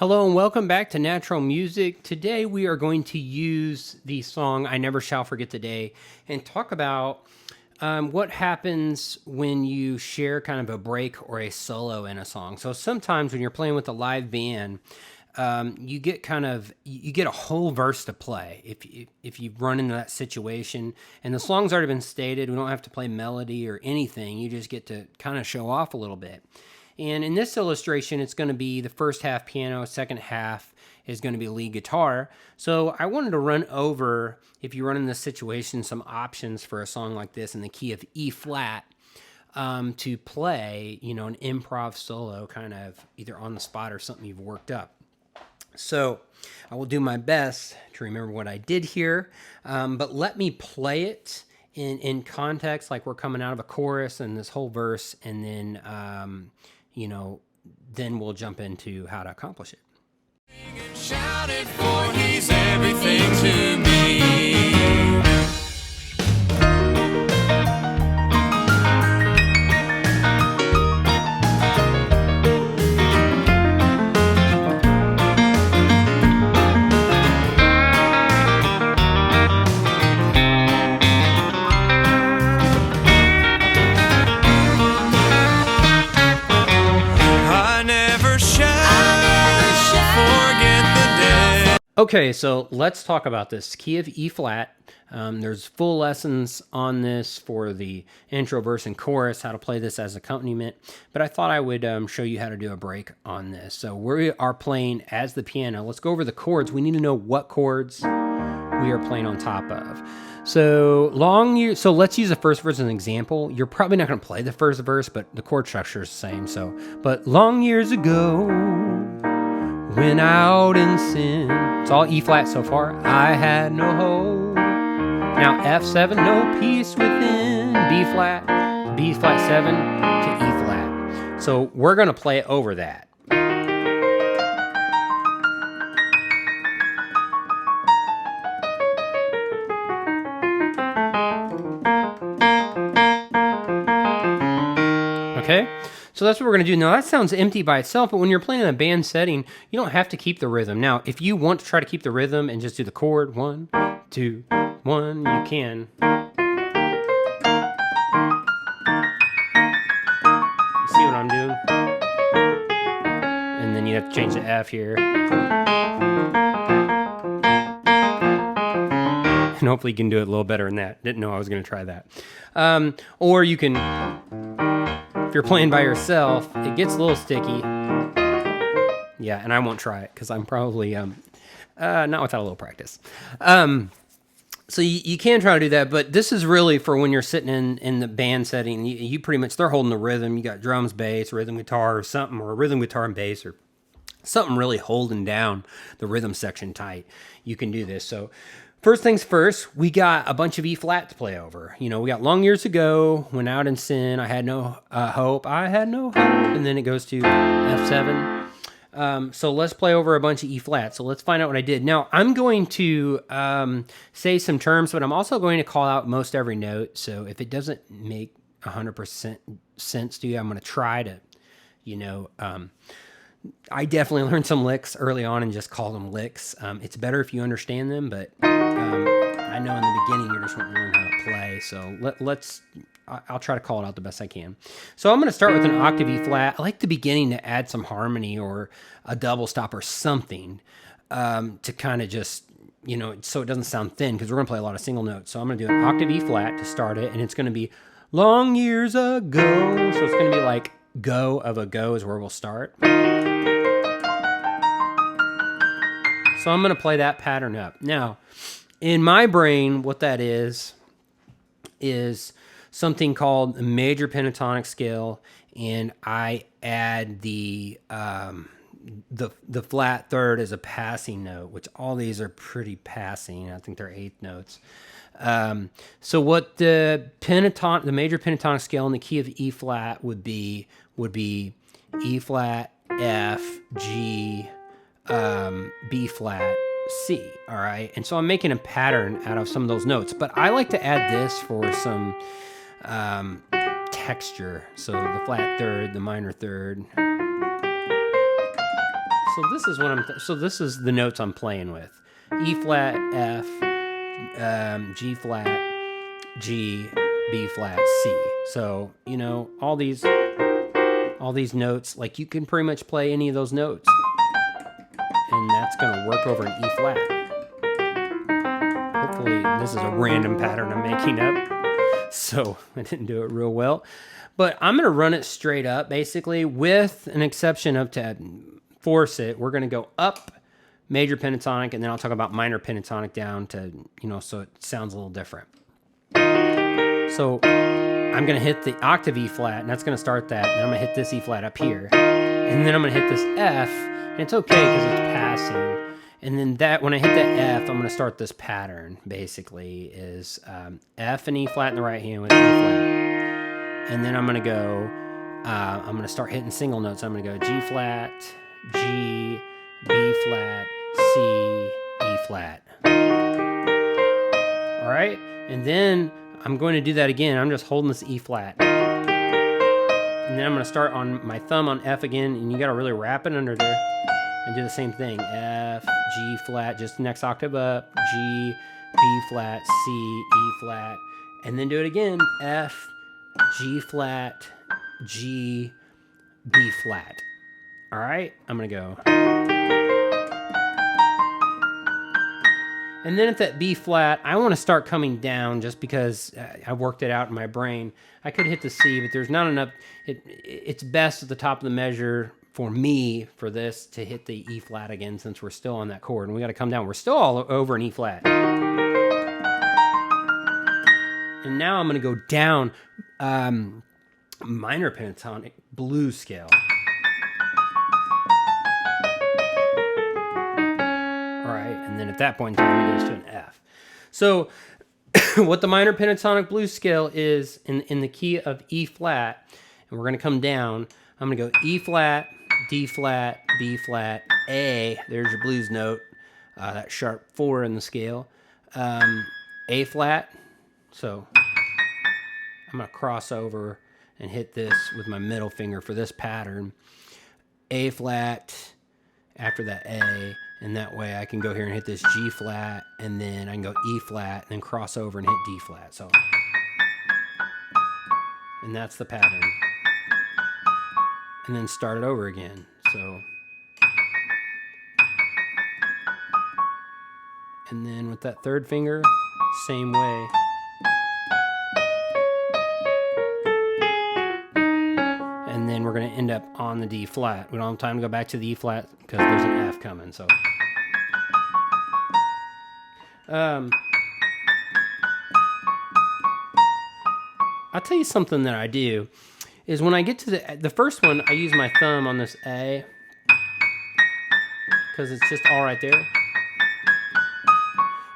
Hello and welcome back to Natural Music. Today we are going to use the song I Never Shall Forget the Day and talk about what happens when you share kind of a break or a solo in a song. So sometimes when you're playing with a live band, you get a whole verse to play if you run into that situation and the song's already been stated. We don't have to play melody or anything. You just get to kind of show off a little bit. And in this illustration, it's going to be the first half piano, second half is going to be lead guitar. So I wanted to run over, if you run in this situation, some options for a song like this in the key of E flat to play, an improv solo kind of either on the spot or something you've worked up. So I will do my best to remember what I did here, but let me play it in context, like we're coming out of a chorus and this whole verse, and then then we'll jump into how to accomplish it. Shout it, for he's everything to me. Okay, so let's talk about this key of E flat. There's full lessons on this for the intro, verse, and chorus, how to play this as accompaniment. But I thought I would show you how to do a break on this. So we are playing as the piano. Let's go over the chords. We need to know what chords we are playing on top of. So let's use the first verse as an example. You're probably not going to play the first verse, but the chord structure is the same. But long years ago, went out in sin. It's all E flat so far. I had no hope. Now F7, no peace within. B flat 7 to E flat. So we're going to play it over that. Okay? So that's what we're going to do. Now, that sounds empty by itself, but when you're playing in a band setting, you don't have to keep the rhythm. Now, if you want to try to keep the rhythm and just do the chord, 1, 2, 1, you can. You see what I'm doing? And then you have to change the F here. And hopefully you can do it a little better than that. Didn't know I was going to try that. Or you can... If you're playing by yourself, it gets a little sticky. Yeah, and I won't try it because I'm probably not without a little practice. So you can try to do that, but this is really for when you're sitting in the band setting. You pretty much, they're holding the rhythm. You got drums, bass, rhythm guitar or something, or a rhythm guitar and bass or something really holding down the rhythm section tight. You can do this. So first things first, we got a bunch of E flat to play over. We got long years ago, went out in sin, I had no hope, I had no hope, and then it goes to F7. So let's play over a bunch of E flat. So let's find out what I did. Now, I'm going to say some terms, but I'm also going to call out most every note. So if it doesn't make 100% sense to you, I'm going to try to, I definitely learned some licks early on and just called them licks. It's better if you understand them, but I know in the beginning you're just wanting to learn how to play. So I'll try to call it out the best I can. So I'm going to start with an octave E flat. I like the beginning to add some harmony or a double stop or something to kind of just, so it doesn't sound thin because we're going to play a lot of single notes. So I'm going to do an octave E flat to start it, and it's going to be long years ago. So it's going to be like go of a go is where we'll start. So I'm going to play that pattern up. Now, in my brain, what that is something called a major pentatonic scale, and I add the flat third as a passing note, which all these are pretty passing. I think they're eighth notes. So what the major pentatonic scale in the key of E flat would be E flat, F, G, B flat, C, all right? And so I'm making a pattern out of some of those notes, but I like to add this for some texture. So the flat third, the minor third. So this is what so this is the notes I'm playing with: E flat, F, G flat, G, B flat, C. So you know all these notes. Like you can pretty much play any of those notes, and that's gonna work over an E flat. Hopefully, this is a random pattern I'm making up, so I didn't do it real well. But I'm gonna run it straight up, basically, with an exception of to force it. We're gonna go up major pentatonic, and then I'll talk about minor pentatonic down to, you know, so it sounds a little different. So I'm going to hit the octave E flat, and that's going to start that, and I'm going to hit this E flat up here, and then I'm going to hit this F, and it's okay because it's passing, and then that, when I hit that F, I'm going to start this pattern, basically, is F and E flat in the right hand with E flat, and then I'm going to go, I'm going to start hitting single notes. I'm going to go G flat, G, B flat, C, E flat. All right, and then I'm going to do that again. I'm just holding this E flat. And then I'm going to start on my thumb on F again, and you got to really wrap it under there and do the same thing. F, G flat, just the next octave up, G, B flat, C, E flat, and then do it again. F, G flat, G, B flat. All right, I'm going to go. And then at that B flat, I want to start coming down just because I worked it out in my brain. I could hit the C, but there's not enough. It's best at the top of the measure for me for this to hit the E flat again since we're still on that chord. And we got to come down. We're still all over an E flat. And now I'm going to go down minor pentatonic blues scale. And then at that point in time, it goes to an F. So what the minor pentatonic blues scale is in the key of E flat, and we're going to come down, I'm going to go E flat, D flat, B flat, A, there's your blues note, that sharp 4 in the scale, A flat, so I'm going to cross over and hit this with my middle finger for this pattern, A flat, after that A, and that way I can go here and hit this G flat, and then I can go E flat, and then cross over and hit D flat. So, and that's the pattern. And then start it over again. So, and then with that third finger, same way. And then we're going to end up on the D flat. We don't have time to go back to the E flat because there's an F coming. So, I'll tell you something that I do is when I get to the first one, I use my thumb on this A because it's just all right there.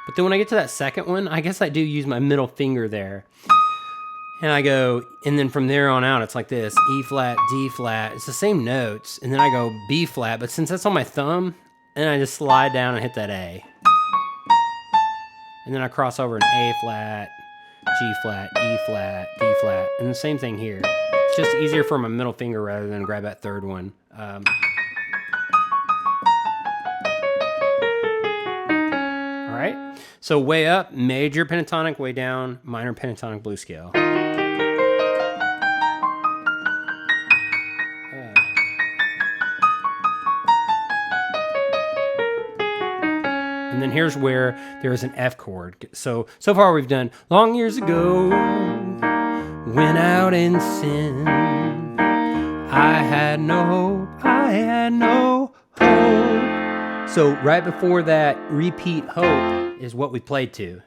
But then when I get to that second one, I guess I do use my middle finger there. And I go, and then from there on out, it's like this, E flat, D flat. It's the same notes. And then I go B flat, but since that's on my thumb, and I just slide down and hit that A. And then I cross over an A flat, G flat, E flat, D flat. And the same thing here. It's just easier for my middle finger rather than grab that third one. All right. So way up, major pentatonic, way down, minor pentatonic blues scale. And then here's where there is an F chord. So far we've done long years ago, went out in sin. I had no hope, I had no hope. So right before that repeat hope is what we played to.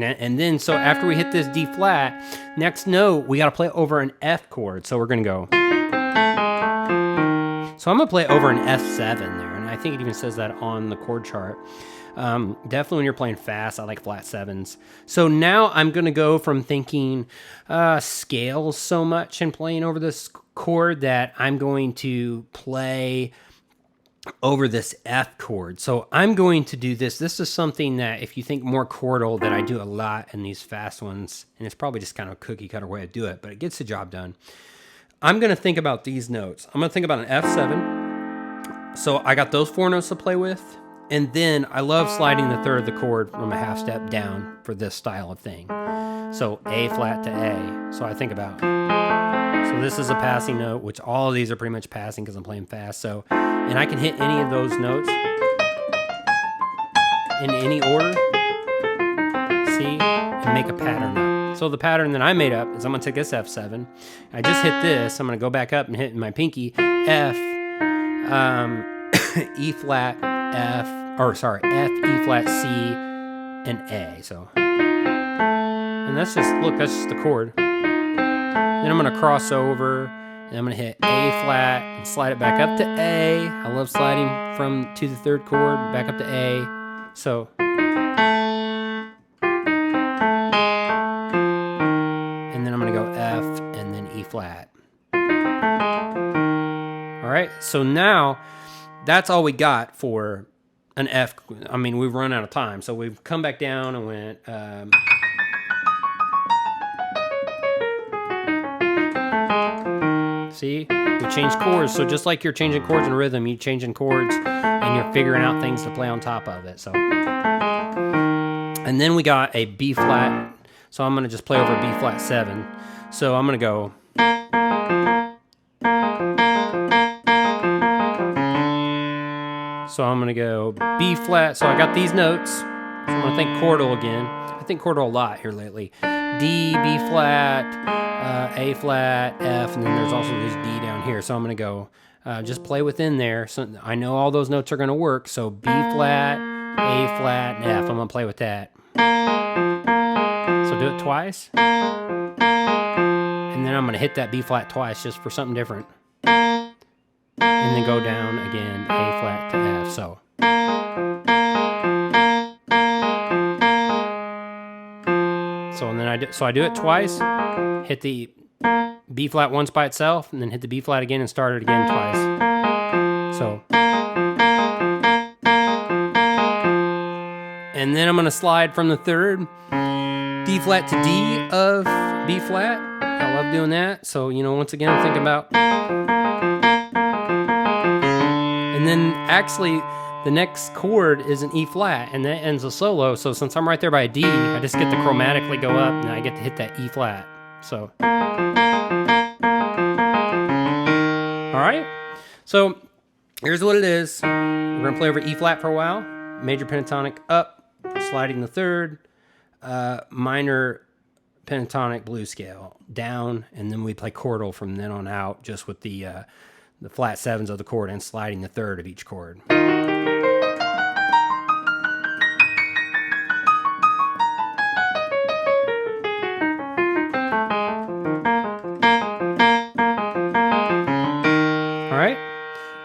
And then, so after we hit this D flat, next note, we got to play over an F chord. So we're going to go. So I'm going to play over an F7 there. And I think it even says that on the chord chart. Definitely when you're playing fast, I like flat sevens. So now I'm going to go from thinking scales so much and playing over this chord that I'm going to play over this F chord. So I'm going to do this. This is something that if you think more chordal, that I do a lot in these fast ones, and it's probably just kind of a cookie cutter way to do it, but it gets the job done. I'm going to think about these notes. I'm going to think about an F7. So I got those 4 notes to play with, and then I love sliding the third of the chord from a half step down for this style of thing. So A flat to A. So I think about, so this is a passing note, which all of these are pretty much passing because I'm playing fast. So, and I can hit any of those notes in any order, see, and make a pattern up. So the pattern that I made up is I'm going to take this F7. I just hit this. I'm going to go back up and hit my pinky F, E flat, F, E flat, C, and A. So, and that's just, look, that's just the chord. Then I'm going to cross over, and I'm going to hit A flat and slide it back up to A. I love sliding from to the third chord, back up to A. So, and then I'm going to go F and then E flat. All right, so now that's all we got for an F. I mean, we've run out of time, so we've come back down and went. See, we changed chords. So just like you're changing chords in rhythm, you're changing chords and you're figuring out things to play on top of it. So, and then we got a B flat. So I'm going to just play over B flat 7. So I'm going to go. So I'm going to go B flat. So I got these notes. So I'm going to think chordal again. I think chordal a lot here lately. D, B flat, A flat, F, and then there's also this D down here. So I'm going to go just play within there. So I know all those notes are going to work. So B flat, A flat, and F. I'm going to play with that. So do it twice. And then I'm going to hit that B flat twice just for something different. And then go down again, A flat to F. So. So and then I do it twice, hit the B flat once by itself, and then hit the B flat again and start it again twice. So, and then I'm going to slide from the third D flat to D of B flat. I love doing that. So, you know, once again, I'm thinking about, and then actually the next chord is an E flat, and that ends a solo. So since I'm right there by a D, I just get to chromatically go up, and I get to hit that E flat. So, all right. So here's what it is. We're gonna play over E flat for a while. Major pentatonic up, sliding the third, minor pentatonic blues scale down, and then we play chordal from then on out, just with the flat 7s of the chord and sliding the third of each chord.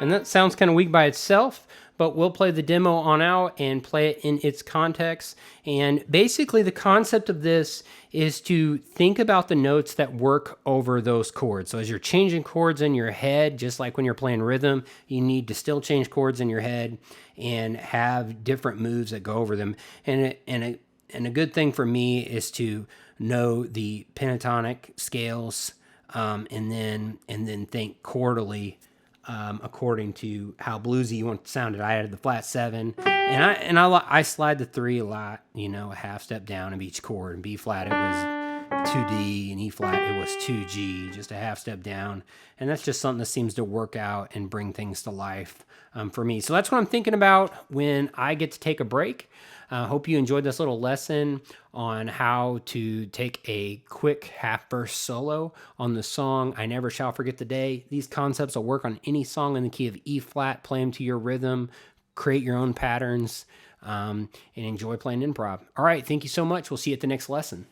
And that sounds kind of weak by itself, but we'll play the demo on out and play it in its context. And basically the concept of this is to think about the notes that work over those chords. So as you're changing chords in your head, just like when you're playing rhythm, you need to still change chords in your head and have different moves that go over them. And a good thing for me is to know the pentatonic scales, and then think chordally. According to how bluesy you want it to sound. I added the flat 7, and I slide the 3 a lot. You know, a half step down of each chord. In B flat, it was 2D, and E flat, it was 2G, just a half step down. And that's just something that seems to work out and bring things to life for me. So that's what I'm thinking about when I get to take a break. Hope you enjoyed this little lesson on how to take a quick half verse solo on the song I Never Shall Forget the Day. These concepts will work on any song in the key of E flat. Play them to your rhythm, create your own patterns, and enjoy playing improv. All right, thank you so much. We'll see you at the next lesson.